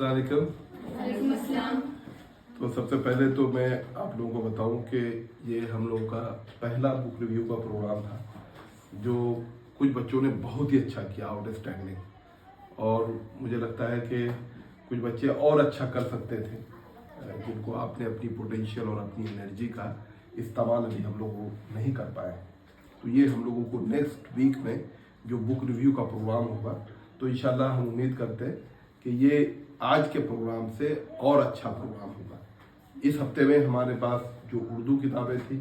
अस्सलाम वालेकुम। तो सबसे पहले तो मैं आप लोगों को बताऊं कि ये हम लोगों का पहला बुक रिव्यू का प्रोग्राम था, जो कुछ बच्चों ने बहुत ही अच्छा किया, आउटस्टैंडिंग। और मुझे लगता है कि कुछ बच्चे और अच्छा कर सकते थे, जिनको आपने अपनी पोटेंशियल और अपनी एनर्जी का इस्तेमाल अभी हम लोग नहीं कर पाए। तो ये हम लोगों को नेक्स्ट वीक में जो बुक रिव्यू का प्रोग्राम होगा, तो इंशाल्लाह हम उम्मीद करते हैं कि ये आज के प्रोग्राम से और अच्छा प्रोग्राम होगा। इस हफ्ते में हमारे पास जो उर्दू किताबें थी,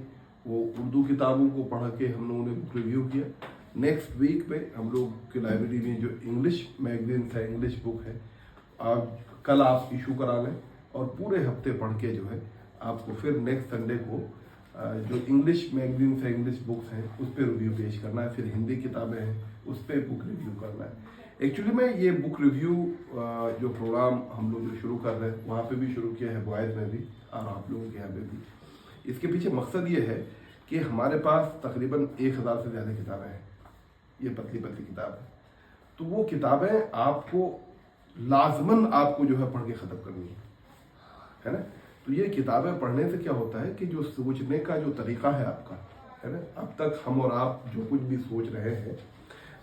वो उर्दू किताबों को पढ़ के हम लोगों ने बुक रिव्यू किया। नेक्स्ट वीक में हम लोग की लाइब्रेरी में जो इंग्लिश मैगजीन है, इंग्लिश बुक है, कल आप इशू करा लें और पूरे हफ्ते पढ़ के जो है आपको फिर नेक्स्ट संडे को जो इंग्लिश मैगजीन है, इंग्लिश बुक्स हैं, उस पर रिव्यू पेश करना है। फिर हिंदी किताबें हैं, उस पर बुक रिव्यू करना है। एक्चुअली में ये बुक रिव्यू जो प्रोग्राम हम लोग जो शुरू कर रहे हैं, वहाँ पे भी शुरू किया है, बॉयज़ में भी और आप लोगों के यहाँ पे भी। इसके पीछे मकसद ये है कि हमारे पास तकरीबन 1000 से ज़्यादा किताबें हैं। ये पतली पतली किताब है, तो वो किताबें आपको लाजमन आपको जो है पढ़ के ख़त्म करनी है ना। तो ये किताबें पढ़ने से क्या होता है कि जो सोचने का जो तरीका है आपका, है ना, अब तक हम और आप जो कुछ भी सोच रहे हैं,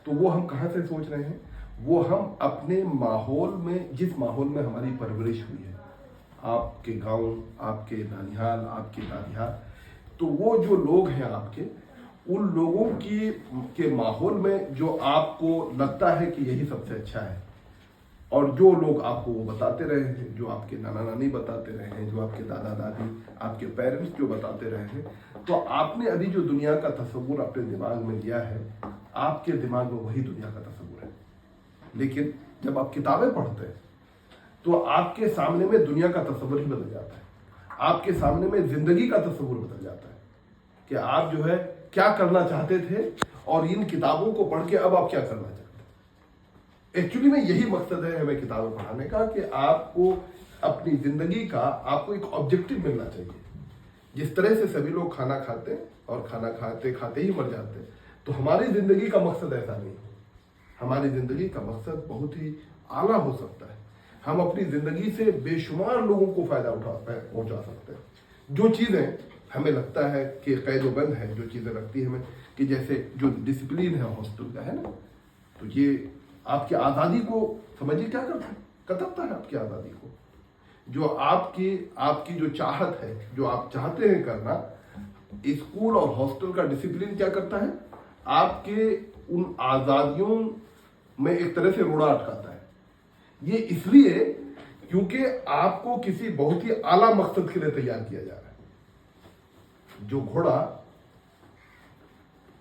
तो वो हम कहाँ से सोच रहे हैं, वो हम अपने माहौल में, जिस माहौल में हमारी परवरिश हुई है, आपके गांव, आपके नानिहाल, आपके दादिहाल, तो वो जो लोग हैं आपके, उन लोगों के माहौल में जो आपको लगता है कि यही सबसे अच्छा है, और जो लोग आपको वो बताते रहे हैं, जो आपके नाना नानी बताते रहे हैं, जो आपके दादा दादी, आपके पेरेंट्स जो बताते रहे हैं, तो आपने अभी जो दुनिया का तस्वुर अपने दिमाग में लिया है, आपके दिमाग में वही दुनिया का तस्वुर है। लेकिन जब आप किताबें पढ़ते हैं तो आपके सामने में दुनिया का तस्वुर ही बदल जाता है, आपके सामने में जिंदगी का तस्वुर बदल जाता है कि आप जो है क्या करना चाहते थे और इन किताबों को पढ़ के अब आप क्या करना चाहते हैं। एक्चुअली में यही मकसद है हमें किताबें पढ़ाने का, कि आपको अपनी जिंदगी का आपको एक ऑब्जेक्टिव मिलना चाहिए। जिस तरह से सभी लोग खाना खाते हैं और खाना खाते खाते ही मर जाते हैं, तो हमारी जिंदगी का मकसद ऐसा नहीं है। हमारी जिंदगी का मकसद बहुत ही आला हो सकता है। हम अपनी जिंदगी से बेशुमार लोगों को फायदा पहुंचा सकते हैं। जो चीजें हमें लगता है कि कैद-ओ-बंद है, जो चीजें लगती है हमें कि जैसे जो डिसिप्लिन है हॉस्टल का, है ना, तो ये आपकी आज़ादी को समझिए क्या करता है, कतरता है आपकी आज़ादी को। जो आपकी जो चाहत है, जो आप चाहते हैं करना, स्कूल और हॉस्टल का डिसिप्लिन क्या करता है, आपके उन आज़ादियों में एक तरह से रोड़ा अटकाता है। ये इसलिए क्योंकि आपको किसी बहुत ही आला मकसद के लिए तैयार किया जा रहा है। जो घोड़ा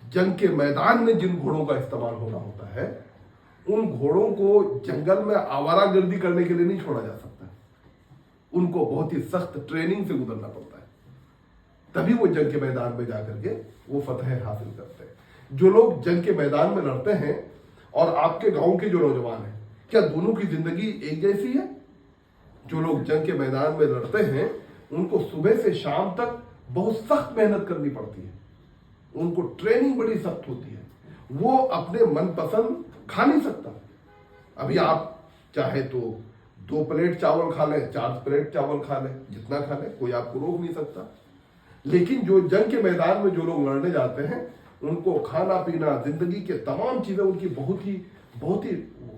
जंग के मैदान में जिन घोड़ों का इस्तेमाल होना होता है, उन घोड़ों को जंगल में आवारागर्दी करने के लिए नहीं छोड़ा जा सकता। उनको बहुत ही सख्त ट्रेनिंग से गुजरना पड़ता है, तभी वो जंग के मैदान में जाकर के वो फतह हासिल करते हैं। जो लोग जंग के मैदान में लड़ते हैं और आपके गांव के जो नौजवान हैं, क्या दोनों की जिंदगी एक जैसी है? जो लोग जंग के मैदान में लड़ते हैं, उनको सुबह से शाम तक बहुत सख्त मेहनत करनी पड़ती है, उनको ट्रेनिंग बड़ी सख्त होती है। वो अपने मनपसंद खा नहीं सकता। अभी आप चाहे तो 2 प्लेट चावल खा लें, 4 प्लेट चावल खा लें, जितना खा लें, कोई आपको रोक नहीं सकता। लेकिन जो जंग के मैदान में जो लोग लड़ने जाते हैं, उनको खाना पीना, जिंदगी के तमाम चीजें उनकी बहुत ही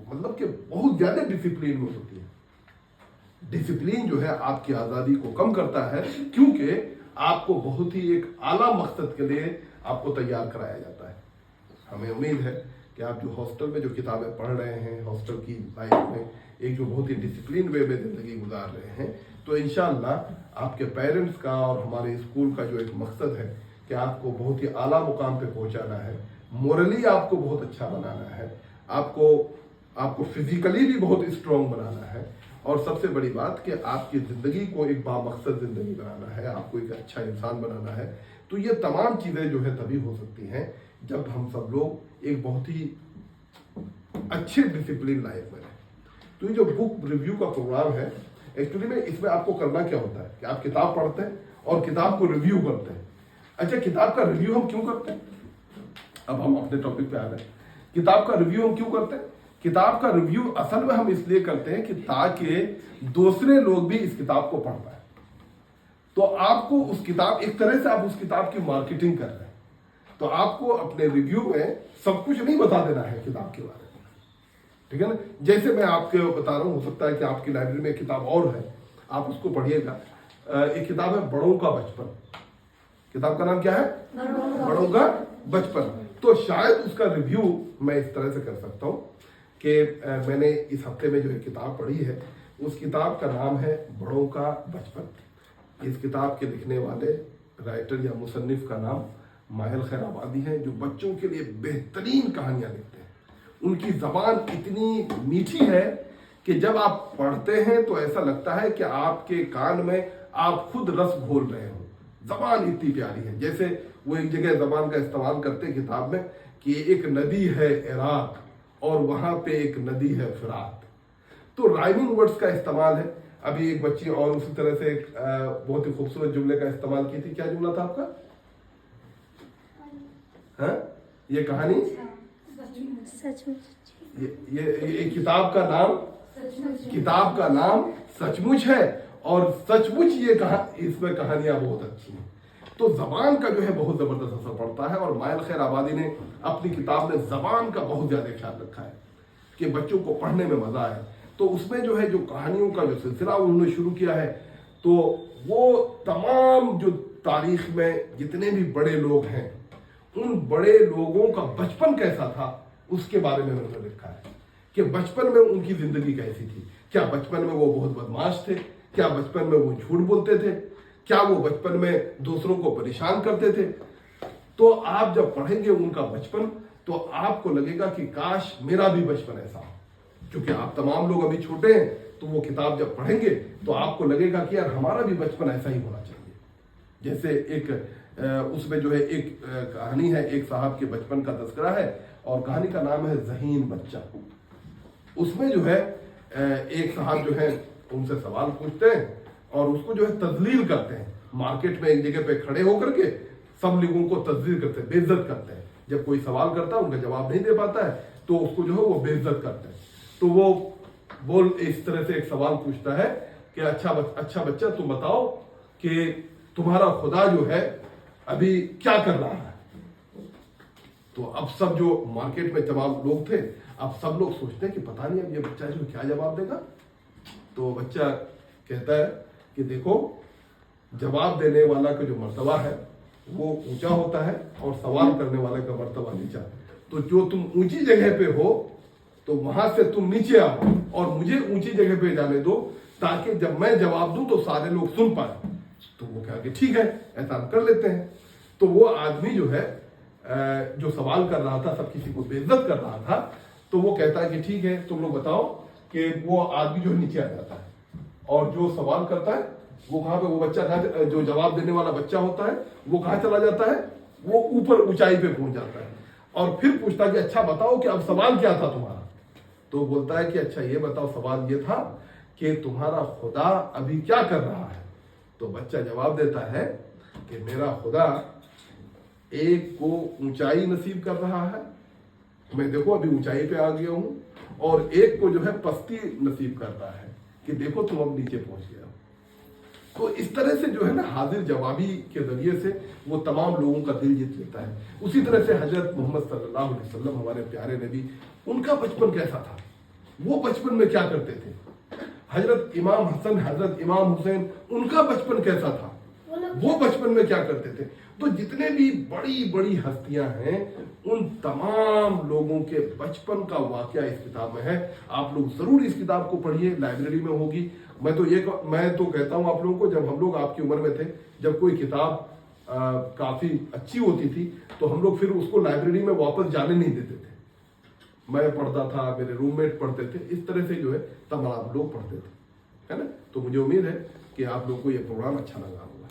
मतलब कि बहुत ज्यादा डिसिप्लिन में होती है। डिसिप्लिन जो है आपकी आज़ादी को कम करता है, क्योंकि आपको बहुत ही एक आला मकसद के लिए आपको तैयार कराया जाता है। हमें उम्मीद है कि आप जो हॉस्टल में जो किताबें पढ़ रहे हैं, हॉस्टल की लाइफ में एक जो बहुत ही डिसिप्लिन वे में ज़िंदगी गुजार रहे हैं, तो इंशाअल्लाह आपके पेरेंट्स का और हमारे स्कूल का जो एक मकसद है कि आपको बहुत ही आला मुकाम पे पहुंचाना है, मोरली आपको बहुत अच्छा बनाना है, आपको फिजिकली भी बहुत स्ट्रॉन्ग बनाना है, और सबसे बड़ी बात कि आपकी ज़िंदगी को एक बामकसद ज़िंदगी बनाना है, आपको एक अच्छा इंसान बनाना है। तो ये तमाम चीज़ें जो है तभी हो सकती हैं जब हम सब लोग एक बहुत ही अच्छे डिसिप्लिन लाइफ में रहें। तो ये जो बुक रिव्यू का प्रोग्राम है, एक्चुअली में इसमें आपको करना क्या होता है कि आप किताब पढ़ते हैं और किताब को रिव्यू करते हैं। अच्छा, किताब का रिव्यू हम क्यों करते हैं? अब हम अपने टॉपिक पे आ रहे हैं। किताब का रिव्यू हम क्यों करते हैं? کتاب کا ریویو اصل میں ہم اس لیے کرتے ہیں کہ تاکہ دوسرے لوگ بھی اس کتاب کو پڑھ پائیں. تو آپ کو اس کتاب، ایک طرح سے آپ اس کتاب کی مارکیٹنگ کر رہے ہیں. تو آپ کو اپنے ریویو میں سب کچھ نہیں بتا دینا ہے کتاب کے بارے میں، ٹھیک ہے نا. جیسے میں آپ کو بتا رہا ہوں، ہو سکتا ہے کہ آپ کی لائبریری میں ایک کتاب اور ہے، آپ اس کو پڑھیے گا. ایک کتاب ہے بڑوں کا بچپن. کتاب کا نام کیا ہے؟ بڑوں کا بچپن. تو شاید اس کا ریویو میں اس طرح سے کر سکتا ہوں کہ میں نے اس ہفتے میں جو ایک کتاب پڑھی ہے، اس کتاب کا نام ہے بڑوں کا بچپن. اس کتاب کے لکھنے والے رائٹر یا مصنف کا نام ماہل خیر آبادی ہے، جو بچوں کے لیے بہترین کہانیاں لکھتے ہیں. ان کی زبان اتنی میٹھی ہے کہ جب آپ پڑھتے ہیں تو ایسا لگتا ہے کہ آپ کے کان میں آپ خود رس گھول رہے ہوں. زبان اتنی پیاری ہے. جیسے وہ ایک جگہ زبان کا استعمال کرتے ہیں کتاب میں کہ ایک ندی ہے عراق اور وہاں پہ ایک ندی ہے فرات. تو رائمنگ ورڈز کا استعمال ہے. ابھی ایک بچی اور اسی طرح سے ایک بہت ہی خوبصورت جملے کا استعمال کی تھی. کیا جملہ تھا آپ کا؟ ہاں، یہ کہانی یہ کتاب کا نام سچ مچ ہے، اور سچ مچ یہ اس میں کہانیاں بہت اچھی ہیں. تو زبان کا جو ہے بہت زبردست اثر پڑتا ہے، اور ماہل خیر آبادی نے اپنی کتاب میں زبان کا بہت زیادہ خیال رکھا ہے کہ بچوں کو پڑھنے میں مزہ آئے. تو اس میں جو ہے جو کہانیوں کا جو سلسلہ انہوں نے شروع کیا ہے، تو وہ تمام جو تاریخ میں جتنے بھی بڑے لوگ ہیں، ان بڑے لوگوں کا بچپن کیسا تھا اس کے بارے میں انہوں نے لکھا ہے کہ بچپن میں ان کی زندگی کیسی تھی. کیا بچپن میں وہ بہت بدماش تھے؟ کیا بچپن میں وہ جھوٹ بولتے تھے؟ کیا وہ بچپن میں دوسروں کو پریشان کرتے تھے؟ تو آپ جب پڑھیں گے ان کا بچپن تو آپ کو لگے گا کہ کاش میرا بھی بچپن ایسا ہو. کیونکہ آپ تمام لوگ ابھی چھوٹے ہیں، تو وہ کتاب جب پڑھیں گے تو آپ کو لگے گا کہ یار ہمارا بھی بچپن ایسا ہی ہونا چاہیے. جیسے ایک اس میں جو ہے ایک کہانی ہے، ایک صاحب کے بچپن کا تذکرہ ہے، اور کہانی کا نام ہے ذہین بچہ. اس میں جو ہے ایک صاحب جو ہے ان سے سوال پوچھتے ہیں اور اس کو جو ہے تذلیل کرتے ہیں. مارکیٹ میں ایک جگہ پہ کھڑے ہو کر کے سب لوگوں کو تذلیل کرتے ہیں، بے عزت کرتے ہیں. جب کوئی سوال کرتا ہے ان کا جواب نہیں دے پاتا ہے تو اس کو جو ہے وہ بے عزت کرتے ہیں. تو وہ اس طرح سے ایک سوال پوچھتا ہے کہ اچھا بچہ تم بتاؤ کہ تمہارا خدا جو ہے ابھی کیا کر رہا ہے. تو اب سب جو مارکیٹ میں تمام لوگ تھے، اب سب لوگ سوچتے ہیں کہ پتہ نہیں اب یہ بچہ جو کیا جواب دے گا. تو بچہ کہتا ہے کہ دیکھو، جواب دینے والا کا جو مرتبہ ہے وہ اونچا ہوتا ہے اور سوال کرنے والے کا مرتبہ نیچا. تو جو تم اونچی جگہ پہ ہو تو وہاں سے تم نیچے آؤ اور مجھے اونچی جگہ پہ جانے دو تاکہ جب میں جواب دوں تو سارے لوگ سن پائیں. تو وہ کہا کہ ٹھیک ہے، ایسا ہم کر لیتے ہیں. تو وہ آدمی جو ہے جو سوال کر رہا تھا، سب کسی کو بے عزت کر رہا تھا، تو وہ کہتا ہے کہ ٹھیک ہے تم لوگ بتاؤ کہ وہ آدمی جو ہے نیچے آ جاتا ہے اور جو سوال کرتا ہے وہ کہاں پہ، وہ بچہ جو جواب دینے والا بچہ ہوتا ہے وہ کہاں چلا جاتا ہے، وہ اوپر اونچائی پہ پہنچ جاتا ہے. اور پھر پوچھتا کہ اچھا بتاؤ کہ اب سوال کیا تھا تمہارا. تو بولتا ہے کہ اچھا یہ بتاؤ، سوال یہ تھا کہ تمہارا خدا ابھی کیا کر رہا ہے. تو بچہ جواب دیتا ہے کہ میرا خدا ایک کو اونچائی نصیب کر رہا ہے، میں دیکھو ابھی اونچائی پہ آ گیا ہوں، اور ایک کو جو ہے پستی نصیب کر رہا ہے کہ دیکھو تم اب نیچے پہنچ گیا. تو اس طرح سے جو ہے نا حاضر جوابی کے ذریعے سے وہ تمام لوگوں کا دل جیت لیتا ہے. اسی طرح سے حضرت محمد صلی اللہ علیہ وسلم ہمارے پیارے نبی، ان کا بچپن کیسا تھا، وہ بچپن میں کیا کرتے تھے. حضرت امام حسن، حضرت امام حسین، ان کا بچپن کیسا تھا، وہ بچپن میں کیا کرتے تھے. تو جتنے بھی بڑی بڑی ہستیاں ہیں ان تمام لوگوں کے بچپن کا واقعہ اس کتاب میں ہے. آپ لوگ ضرور اس کتاب کو پڑھیے، لائبریری میں ہوگی. میں تو کہتا ہوں آپ لوگوں کو، جب ہم لوگ آپ کی عمر میں تھے، جب کوئی کتاب کافی اچھی ہوتی تھی تو ہم لوگ پھر اس کو لائبریری میں واپس جانے نہیں دیتے تھے. میں پڑھتا تھا، میرے روم میٹ پڑھتے تھے، اس طرح سے جو ہے تمام لوگ پڑھتے تھے، ہے نا. تو مجھے امید ہے کہ آپ لوگوں کو یہ پروگرام اچھا لگا ہوگا.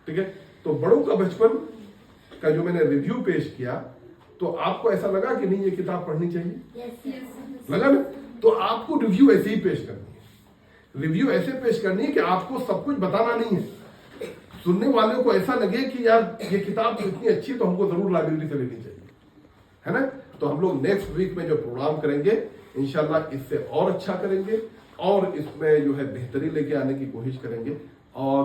ٹھیک ہے. تو بڑوں کا بچپن کا جو میں نے ریویو پیش کیا، تو آپ کو ایسا لگا کہ نہیں یہ کتاب پڑھنی چاہیے؟ لگا نا. تو آپ کو ریویو ایسے ہی پیش کرنی ہے. ریویو ایسے پیش کرنی ہے کہ آپ کو سب کچھ بتانا نہیں ہے. سننے والوں کو ایسا لگے کہ یار یہ کتاب تو اتنی اچھی تو ہم کو ضرور لائبریری سے لینی چاہیے، ہے نا. تو ہم لوگ نیکسٹ ویک میں جو پروگرام کریں گے इंशाल्लाह इससे और अच्छा करेंगे और इसमें जो है बेहतरी लेके आने की कोशिश करेंगे। और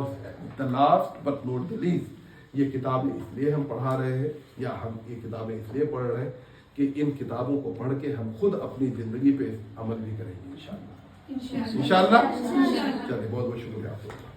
the last but not the least, ये किताबें इसलिए हम पढ़ा रहे हैं या हम ये किताबें इसलिए पढ़ रहे हैं कि इन किताबों को पढ़ के हम खुद अपनी ज़िंदगी पे अमल भी करेंगे इंशाल्लाह। चलिए बहुत बहुत शुक्रिया आप लोगों का।